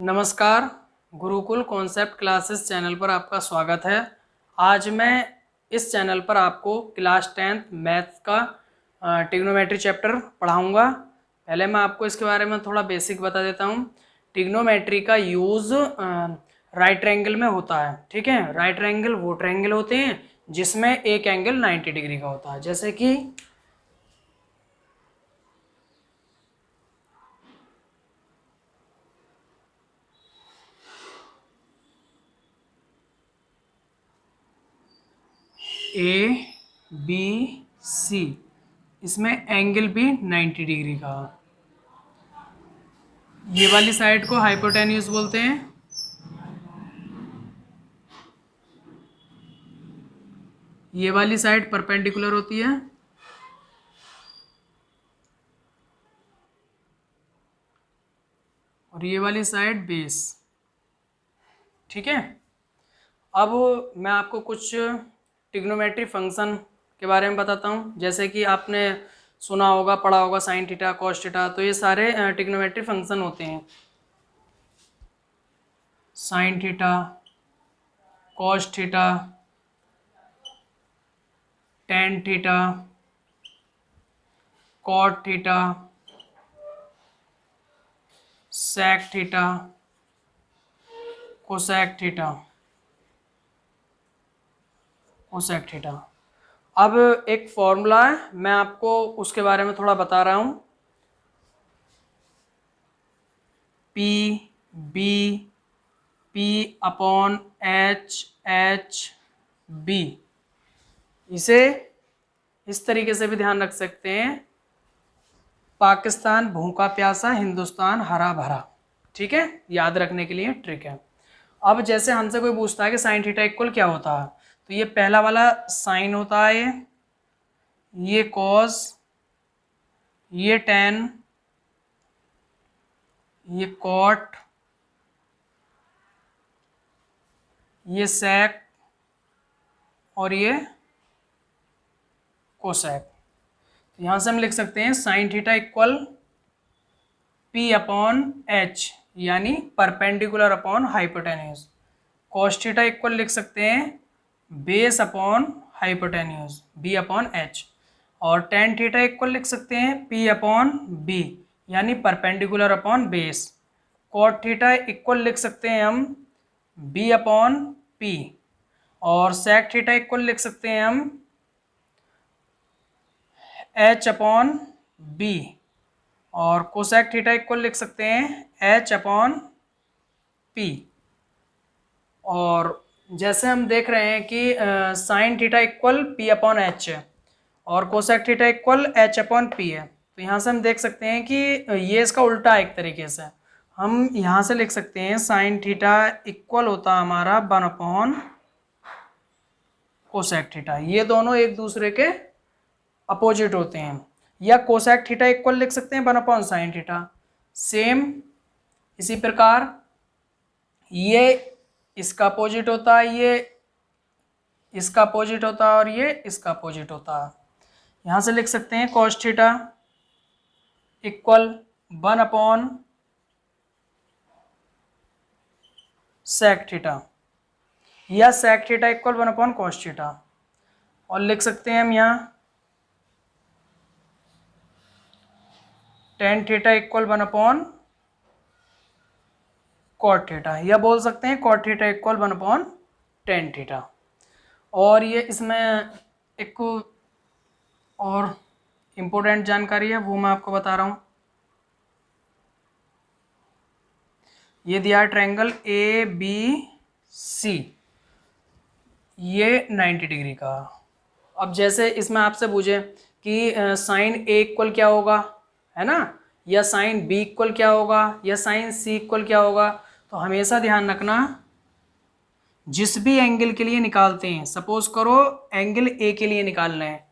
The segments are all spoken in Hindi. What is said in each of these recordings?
नमस्कार, गुरुकुल कॉन्सेप्ट क्लासेस चैनल पर आपका स्वागत है। आज मैं इस चैनल पर आपको क्लास 10th मैथ्स का ट्रिग्नोमेट्री चैप्टर पढ़ाऊंगा। पहले मैं आपको इसके बारे में थोड़ा बेसिक बता देता हूं। ट्रिग्नोमेट्री का यूज़ राइट ट्रायंगल में होता है। ठीक है, राइट ट्रायंगल वो ट्रायंगल होते हैं जिसमें एक एंगल 90 डिग्री का होता है, जैसे कि ABC, इसमें एंगल भी 90 डिग्री का। ये वाली साइड को हाइपोटेन्यूज बोलते हैं, ये वाली साइड परपेंडिकुलर होती है, और ये वाली साइड बेस। ठीक है, अब मैं आपको कुछ ट्रिग्नोमेट्री फंक्शन के बारे में बताता हूँ। जैसे कि आपने सुना होगा, पढ़ा होगा साइन थीटा, कॉस थीटा, तो ये सारे ट्रिग्नोमेट्री फंक्शन होते हैं। Sine theta, cos theta, tan theta, cot theta, sec theta, cosec theta, cosec theta. अब एक फॉर्मूला है, मैं आपको उसके बारे में थोड़ा बता रहा हूं। P B P upon H B, इसे इस तरीके से भी ध्यान रख सकते हैं, पाकिस्तान भूखा प्यासा, हिंदुस्तान हरा भरा। ठीक है, याद रखने के लिए ट्रिक है। अब जैसे हमसे कोई पूछता है कि साइन थीटा इक्वल क्या होता है, तो ये पहला वाला साइन होता है, ये कॉस, ये टेन, ये कॉट, ये सेक, और ये कोसेक। यहाँ से हम लिख सकते हैं sine theta equal P upon H, यानी perpendicular upon hypotenuse. Cos theta equal लिख सकते हैं base upon hypotenuse, B upon H. और टेन थीटा इक्वल लिख सकते हैं पी अपॉन बी, यानी perpendicular upon base. Cot theta equal लिख सकते हैं हम बी अपॉन पी, और सेक थीटा इक्वल लिख सकते हैं हम एच अपॉन बी, और कोसेक थीटा इक्वल लिख सकते हैं एच अपॉन पी। और जैसे हम देख रहे हैं कि sign theta equal P upon H है और cosec theta equal H upon P है, तो यहाँ से हम देख सकते हैं कि ये इसका उल्टा है। एक तरीके से हम यहाँ से लिख सकते हैं साइन थीटा इक्वल होता हमारा 1 अपॉन कोसेक थीटा। ये दोनों एक दूसरे के अपोजिट होते हैं। या कोसेक थीटा इक्वल लिख सकते हैं 1 अपॉन साइन थीटा। सेम इसी प्रकार ये इसका अपोजिट होता है, ये इसका अपोजिट होता है, और ये इसका अपोजिट होता है। यहाँ से लिख सकते हैं cos theta equal 1 upon sec theta, या sec theta equal 1 upon cos theta. और लिख सकते हैं हम यहाँ tan theta equal 1 upon cot theta, या बोल सकते हैं cot theta equal 1 upon tan theta. और ये इसमें एक और इम्पोर्टेंट जानकारी है, वो मैं आपको बता रहा हूँ। ये दिया है ट्रायंगल ए बी सी, ये 90 डिग्री का। अब जैसे इसमें आपसे पूछे कि साइन ए इक्वल क्या होगा, है ना, या साइन बी इक्वल क्या होगा, या साइन सी इक्वल क्या होगा, तो हमेशा ध्यान रखना जिस भी एंगल के लिए निकालते हैं, सपोज करो एंगल ए के लिए निकालना है,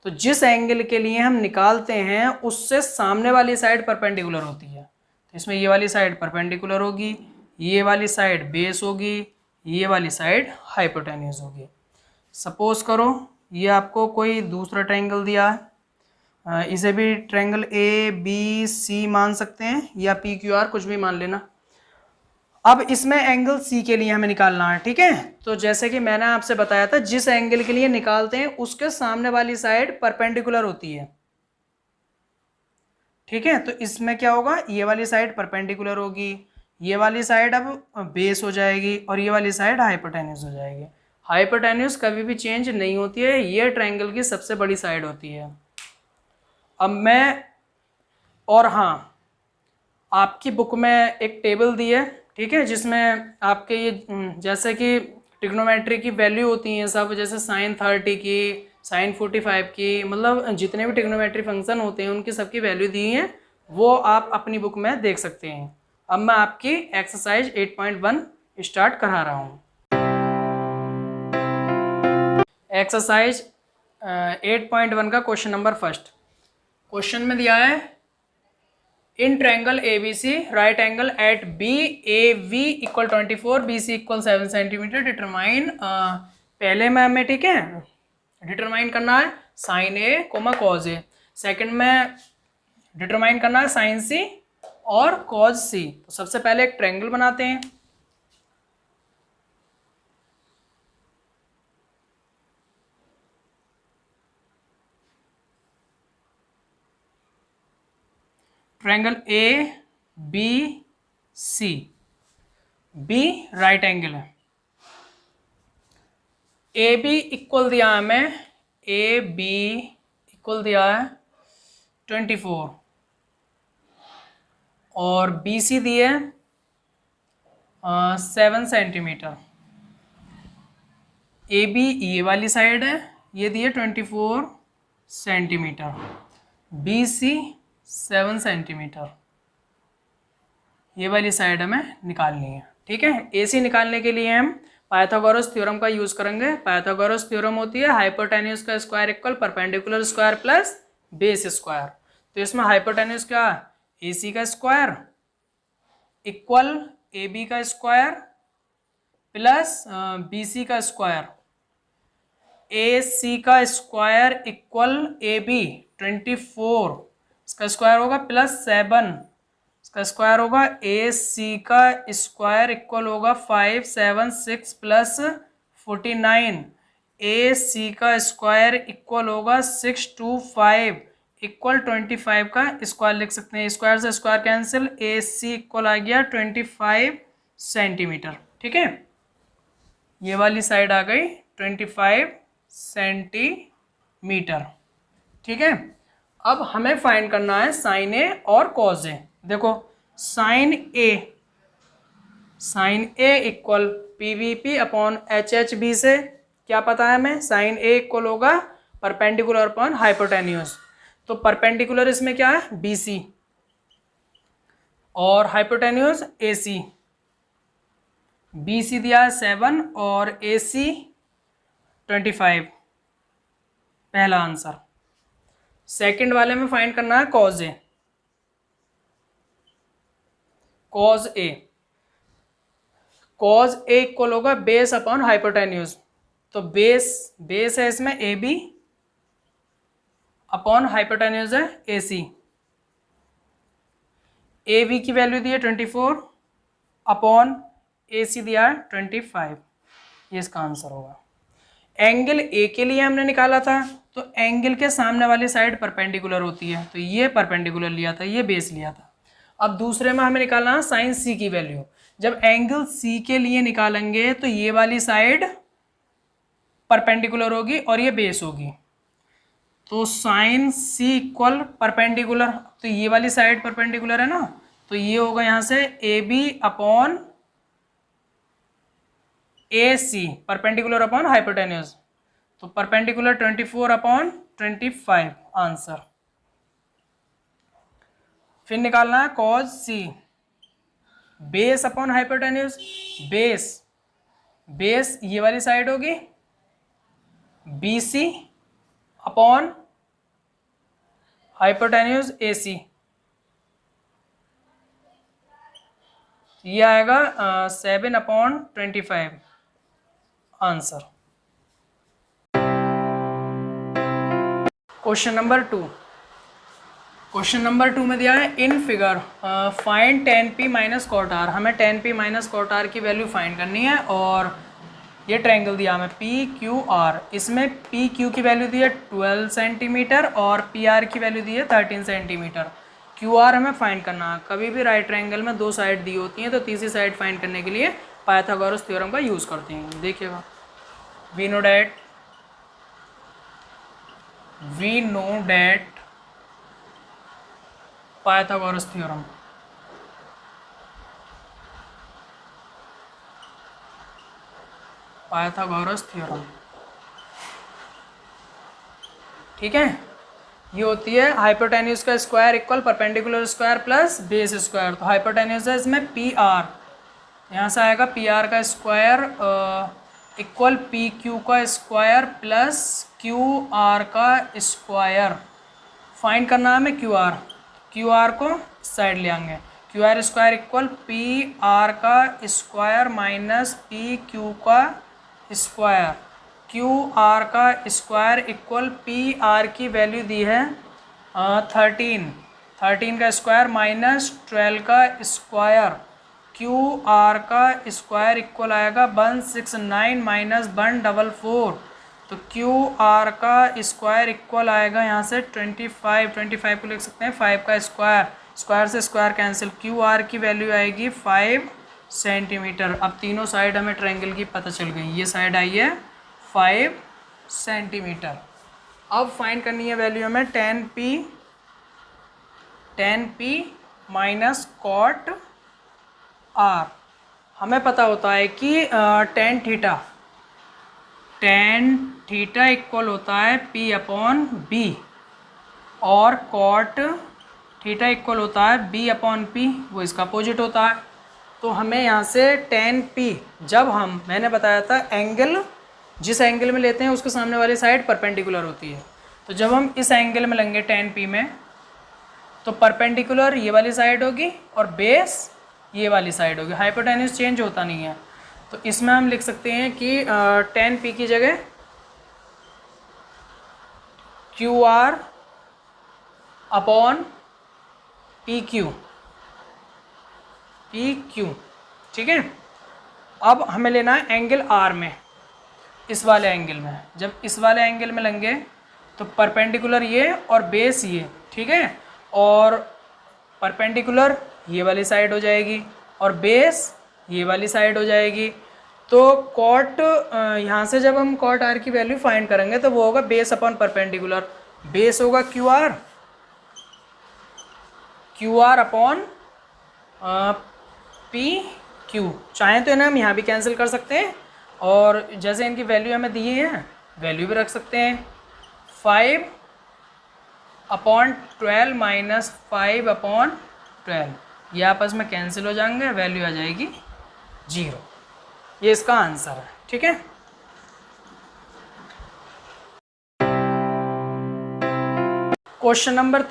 तो जिस एंगल के लिए हम निकालते हैं उससे सामने वाली साइड परपेंडिकुलर होती है। तो इसमें ये वाली साइड परपेंडिकुलर होगी, ये वाली साइड बेस होगी, ये वाली साइड हाइपोटेन्यूज होगी। सपोज करो ये आपको कोई दूसरा ट्रायंगल दिया है, इसे भी ट्रायंगल ए बी सी मान सकते हैं, या पी क्यू आर कुछ भी मान लेना। अब इसमें एंगल सी के लिए हमें निकालना है, ठीक है। तो जैसे कि मैंने आपसे बताया था, जिस एंगल के लिए निकालते हैं उसके सामने वाली साइड परपेंडिकुलर होती है, ठीक है। तो इसमें क्या होगा, ये वाली साइड परपेंडिकुलर होगी, ये वाली साइड अब बेस हो जाएगी और ये वाली साइड हाइपोटेन्यूज हो जाएगी। हाइपोटेन्यूज कभी भी चेंज नहीं होती है, ये ट्रायंगल की सबसे बड़ी साइड होती है। अब मैं, और हाँ, आपकी बुक में एक टेबल दी है, ठीक है, जिसमें आपके ये जैसे कि ट्रिग्नोमेट्री की वैल्यू होती हैं सब, जैसे साइन 30 की, साइन 45 की, मतलब जितने भी ट्रिग्नोमेट्री फंक्शन होते हैं उनकी सबकी वैल्यू दी है, वो आप अपनी बुक में देख सकते हैं। अब मैं आपकी एक्सरसाइज 8.1 स्टार्ट करा रहा हूँ। एक्सरसाइज 8.1 का क्वेश्चन नंबर फर्स्ट। क्वेश्चन में दिया है, in triangle ABC right angle at BAV equal 24, BC equal 7 centimetre, determine, पहले में हमें, ठीक है, डिटरमाइन करना है sine A comma cos A। Second में डिटरमाइन करना है साइन C और कॉज C। तो सबसे पहले एक ट्रायंगल बनाते हैं। Triangle ABC, B right angle है, AB इक्वल दिया है हमें, AB इक्वल दिया है 24 और BC दिए 7 सेंटीमीटर। AB ये वाली साइड है, ये दिए 24 सेंटीमीटर, BC 7 सेंटीमीटर, ये वाली साइड हमें निकालनी है, ठीक है। AC निकालने के लिए हम पाइथागोरस थ्योरम का यूज करेंगे। पाइथागोरस थ्योरम होती है हाइपोटेन्यूज का square equal perpendicular square plus base square. तो इसमें हाइपोटेन्यूज क्या, AC का स्क्वायर इक्वल AB का स्क्वायर प्लस BC का स्क्वायर, AC का स्क्वायर इक्वल AB 24, इसका स्क्वायर होगा प्लस 7, इसका स्क्वायर होगा AC का स्क्वायर इक्वल होगा 5 7 6 प्लस 49, AC का स्क्वायर इक्वल होगा 6 2 5 इक्वल 25 का स्क्वायर लिख सकते हैं, स्क्वायर से स्क्वायर कैंसिल, AC इक्वल आ गया 25 सेंटीमीटर, ठीक है। ये वाली साइड आ गई 25 सेंटीमीटर, ठीक है। अब हमें फाइंड करना है साइन A और कॉज A। देखो sine A equal PVP upon HHB से क्या पता है हमें, साइन A इक्वल होगा परपेंडिकुलर अपॉन हाइपोटेन्यूज। तो परपेंडिकुलर इसमें क्या है BC और हाइपोटेन्यूज AC। BC दिया है 7 और AC 25, पहला आंसर। सेकंड वाले में फाइंड करना है cause A। Cause A equal होगा बेस अपॉन हाइपोटेन्यूज। तो बेस है इसमें AB अपॉन हाइपोटेन्यूज है AC। AB की वैल्यू दी है 24 अपॉन AC दिया है 25, ये इसका आंसर होगा। एंगल A के लिए हमने निकाला था, तो एंगल के सामने वाली साइड परपेंडिकुलर होती है, तो ये परपेंडिकुलर लिया था, ये बेस लिया था। अब दूसरे में हमें निकालना है साइन C की वैल्यू। जब एंगल C के लिए निकालेंगे तो ये वाली साइड परपेंडिकुलर होगी और ये बेस होगी, तो साइन C इक्वल परपेंडिकुलर, तो ये वाली साइड परपेंडिकुलर है ना, तो ये होगा यहाँ से AB upon AC, perpendicular upon hypotenuse, तो परपेंडिकुलर 24 अपॉन 25 आंसर। फिर निकालना है cause C, base upon hypotenuse, base ये वाली साइड होगी, BC अपॉन हाइपोटेन्यूज AC, ये आएगा 7 upon 25 answer. Question number 2, question number 2 में दिया है in figure find tan p minus cot R. हमें tan p minus cot R की वैल्यू फाइंड करनी है और ये ट्रायंगल दिया हमें पी क्यू आर। इसमें पी क्यू की वैल्यू दी है 12 सेंटीमीटर और पी आर की वैल्यू दी है 13 सेंटीमीटर। क्यू आर हमें फाइंड करना है। कभी भी राइट ट्रायंगल में 2 साइड दी होती हैं तो तीसरी साइड फाइंड करने के लिए पाइथागोरस थ्योरम का यूज़ करते हैं। देखिएगा, we know that Pythagoras theorem. Pythagoras theorem, ठीक है। ये होती है हाइपोटेन्यूज का square equal perpendicular square plus base square. तो हाइपोटेन्यूज है इसमें पी आर, यहाँ से आएगा पी आर का स्क्वायर इक्वल पी क्यू का स्क्वायर प्लस क्यू आर का स्क्वायर। फाइंड करना है हमें क्यू आर। क्यू आर को साइड ले आएंगे। Q R square equal P R का स्क्वायर माइनस पी क्यू का स्क्वायर। क्यू आर का स्क्वायर इक्वल पी आर की वैल्यू दी है 13 का स्क्वायर माइनस 12 का स्क्वायर। क्यू आर का स्क्वायर इक्वल आएगा 169 माइनस 144। तो क्यू आर का स्क्वायर इक्वल आएगा यहाँ से 25 को लिख सकते हैं 5 का स्क्वायर से स्क्वायर कैंसिल। क्यू आर की वैल्यू आएगी 5 सेंटीमीटर। अब तीनों साइड हमें ट्रायंगल की पता चल गई। ये साइड आई है 5 सेंटीमीटर। अब फाइंड करनी है वैल्यू हमें tan p minus cot R. हमें पता होता है कि tan थीटा इक्वल होता है p अपॉन b और कॉट थीटा इक्वल होता है b अपॉन p, वो इसका अपोजिट होता है। तो हमें यहाँ से tan p, जब मैंने बताया था एंगल जिस एंगल में लेते हैं उसके सामने वाली साइड परपेंडिकुलर होती है। तो जब हम इस एंगल में लेंगे tan p में तो परपेंडिकुलर ये वाली साइड होगी और बेस ये वाली साइड होगी। हाइपोटेन्यूज चेंज होता नहीं है। तो इसमें हम लिख सकते हैं कि tan p की जगह Q R upon P Q, ठीक है। अब हमें लेना है एंगल आर में, इस वाले एंगल में। जब इस वाले एंगल में लेंगे तो परपेंडिकुलर ये और बेस ये, ठीक है। और परपेंडिकुलर ये वाली साइड हो जाएगी और बेस ये वाली साइड हो जाएगी। तो कॉट यहाँ से जब हम कॉट आर की वैल्यू फाइंड करेंगे तो वो होगा बेस अपॉन परपेंडिकुलर। बेस होगा Q R upon P Q. चाहें तो इन्हें हम यहाँ भी कैंसिल कर सकते हैं और जैसे इनकी वैल्यू हमें दी है वैल्यू भी रख सकते हैं। 5 अपॉन 12 माइनस 5 अपॉन 12, ये आपस में कैंसिल हो जाएंगे, वैल्यू आ जाएगी 0। ये इसका आंसर है, ठीक है। क्वेश्चन नंबर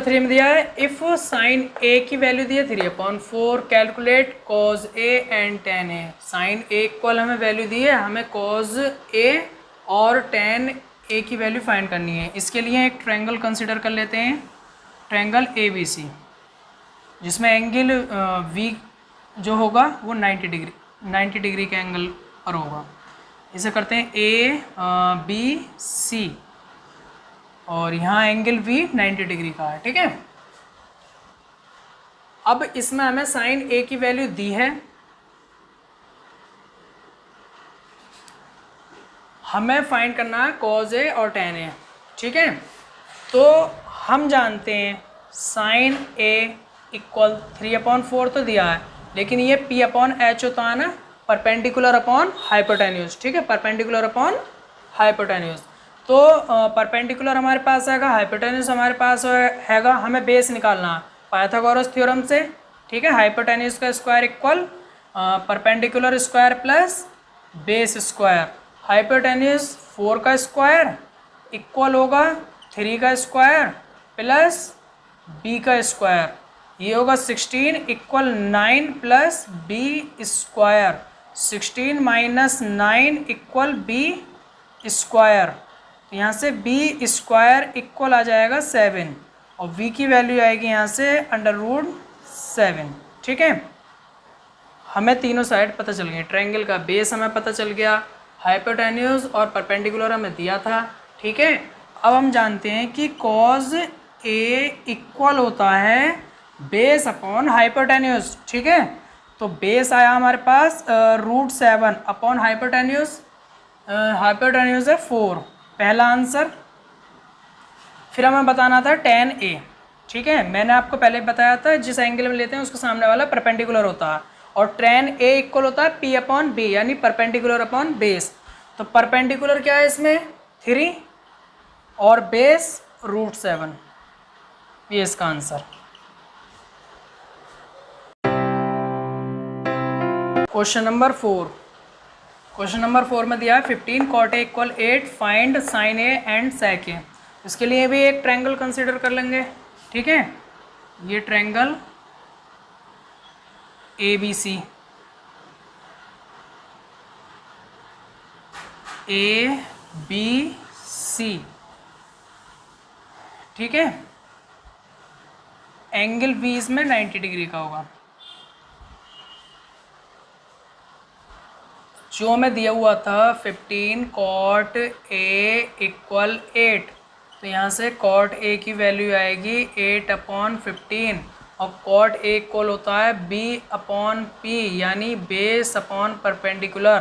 3 में दिया है इफ़ साइन ए की वैल्यू दी है 3/4, calculate cos A and tan A. Sine A equal हमें वैल्यू दी है, हमें कॉज ए और tan ए की वैल्यू फाइंड करनी है। इसके लिए एक ट्रायंगल कंसिडर कर लेते हैं, ट्रायंगल ABC, जिसमें एंगल V जो होगा वो 90 डिग्री के एंगल पर होगा। इसे करते हैं ABC और यहाँ एंगल V 90 डिग्री का है, ठीक है। अब इसमें हमें साइन A की वैल्यू दी है, हमें फाइंड करना है कॉज A और tan A, ठीक है। तो हम जानते हैं साइन A इक्वल 3/4 तो दिया है, लेकिन ये P अपॉन H होता है ना, परपेंडिकुलर अपॉन हाइपोटेन्यूज, ठीक है। परपेंडिकुलर अपॉन हाइपोटेन्यूज, तो परपेंडिकुलर हमारे पास आएगा, हाइपोटेन्यूज हमारे पास हैगा। हमें बेस निकालना है पाइथागोरस थ्योरम से, ठीक है। हाइपोटेन्यूज का square equal perpendicular square plus base square. Hypotenuse 4 का स्क्वायर इक्वल होगा 3 का स्क्वायर प्लस b का स्क्वायर। ये होगा 16 equal 9 plus b square. 16 minus 9 equal b square. तो यहाँ से बी स्क्वायर इक्वल आ जाएगा 7 और v की वैल्यू आएगी यहाँ से √7। ठीक है, हमें तीनों साइड पता चल गई। ट्रायंगल का बेस हमें पता चल गया, हाइपोटेन्यूज और परपेंडिकुलर हमें दिया था। ठीक है, अब हम जानते हैं कि कॉज ए इक्वल होता है बेस अपॉन हाइपोटेन्यूज। ठीक है, तो बेस आया हमारे पास √7 अपॉन हाइपोटेन्यूज, हाइपोटेन्यूज है 4, पहला आंसर। फिर हमें बताना था tan A। ठीक है, मैंने आपको पहले बताया था जिस एंगल में लेते हैं उसके सामने वाला परपेंडिकुलर होता है, और tan A इक्वल होता है P अपॉन B, यानी परपेंडिकुलर अपॉन बेस। तो परपेंडिकुलर क्या है इसमें 3 और बेस √7, ये इसका answer. Question number 4, question number 4 में दिया है 15 cot A equal 8, find sin A and sec A। इसके लिए भी एक ट्रायंगल कंसीडर कर लेंगे। ठीक है, ये ट्रायंगल ABC, ABC। ठीक है, एंगल B इसमें 90 डिग्री का होगा। जो हमें दिया हुआ था 15 cot A इक्वल 8, तो यहाँ से cot A की वैल्यू आएगी 8/15 और cot A इक्वल होता है B अपॉन P, यानी बेस अपॉन परपेंडिकुलर।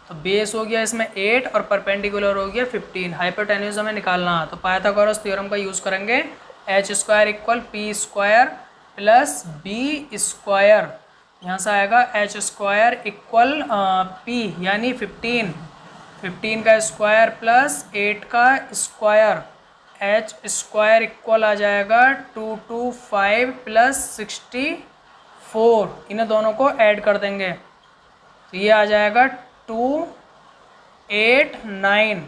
तो बेस हो गया इसमें 8 और परपेंडिकुलर हो गया 15। हाइपोटेन्यूज हमें निकालना है, तो पाइथागोरस थ्योरम का यूज़ करेंगे। h² equal P² plus B², यहाँ से आएगा h² इक्वल P यानी 15 का स्क्वायर प्लस 8 का स्क्वायर, h² इक्वल आ जाएगा 225 प्लस 64। इन्हें दोनों को ऐड कर देंगे तो ये आ जाएगा 289।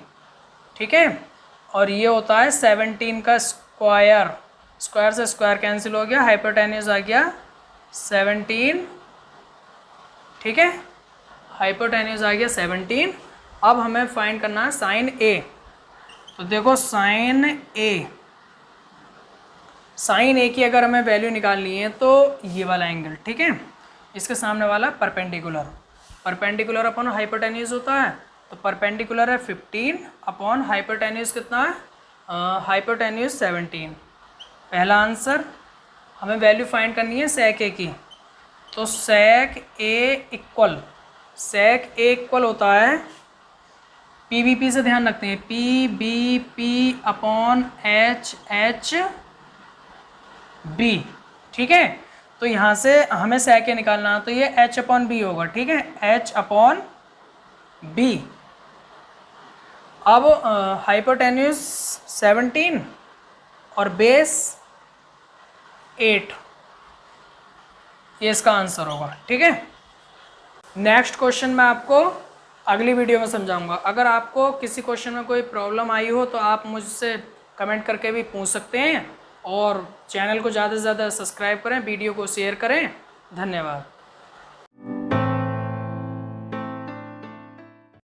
ठीक है, और ये होता है 17 का स्क्वायर, स्क्वायर से स्क्वायर कैंसिल हो गया, हाइपोटेन्यूज आ गया 17। ठीक है, हाइपोटेन्यूज आ गया 17। अब हमें फाइंड करना है साइन A। तो देखो साइन A की अगर हमें वैल्यू निकालनी है तो ये वाला एंगल, ठीक है, इसके सामने वाला परपेंडिकुलर अपॉन हाइपोटेन्यूज होता है। तो परपेंडिकुलर है 15 अपॉन हाइपोटेन्यूज कितना है, हाइपोटेन्यूज 17, पहला आंसर। हमें वैल्यू फाइंड करनी है sec A की, तो sec A इक्वल होता है PBP से ध्यान रखते हैं, PBP अपॉन HHB। ठीक है, तो यहाँ से हमें sec A निकालना है, तो ये H अपॉन B होगा। ठीक है, H अपॉन B। अब हाइपोटेन्यूज 17 और बेस 8, ये इसका आंसर होगा। ठीक है, नेक्स्ट क्वेश्चन मैं आपको अगली वीडियो में समझाऊंगा। अगर आपको किसी क्वेश्चन में कोई प्रॉब्लम आई हो तो आप मुझसे कमेंट करके भी पूछ सकते हैं, और चैनल को ज़्यादा से ज़्यादा सब्सक्राइब करें, वीडियो को शेयर करें। धन्यवाद।